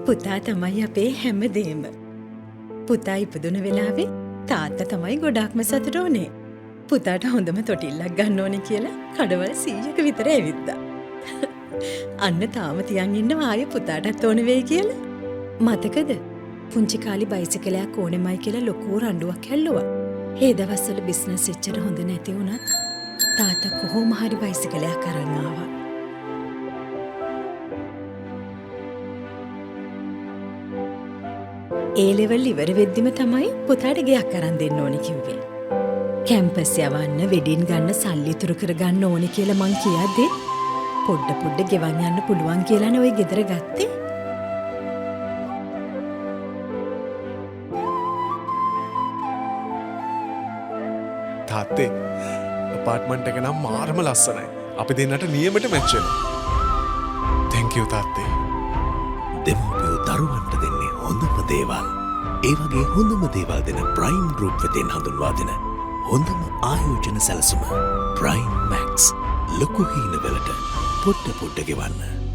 පුතා තමයි අපේ හැමදේම. පුතා ඉපදුන වෙලාවේ තාත්තා තමයි ගොඩාක්ම සතුට වුණේ. පුතාට හොඳම තොටිල්ලක් ගන්න ඕනේ කියලා කඩවල 100ක විතර ඇවිත්තා. අන්න තාම තියන් ඉන්නවා ආයේ පුතාටත් ඕන වෙයි කියලා. මතකද? පුංචි කාලේ බයිසිකලයක් ඕනෙමයි කියලා ලොකු රණ්ඩුවක් හැල්ලුවා. ඒ දවස්වල බිස්නස් එච්චර හොඳ නැති වුණත් තාත්තා කොහොම හරි බයිසිකලයක් අරන් ආවා. ඒ ලෙවල් ඉවර වෙද්දිම තමයි පුතාට ගෙයක් අරන් දෙන්න ඕනේ කිව්වේ. කැම්පස් යවන්න, වෙඩින් ගන්න සල්ලි ඉතුරු කරගන්න ඕනේ කියලා මං කියද්දී පොඩ ගෙවන් යන්න පුළුවන් කියලානේ ওই ගෙදර ගත්තේ. තාත්තේ අපාර්ට්මන්ට් එක නම් මාරම ලස්සනයි. අපි දෙන්නට නියමට මැච් වෙනවා. thank you තාත්තේ. දෙමව්පියෝ දරුවන්ට දෙන්නේ හොඳම දේවල්. ඒ වගේ හොඳම දේවල් දෙන ප්‍රයිම් ගෲප් වෙතින් හඳුන්වා දෙන හොඳම ආයෝජන සැලසුම ප්‍රයිම් මැක්ස්. ලොකු හීනවලට පොඩ ගෙවන්න.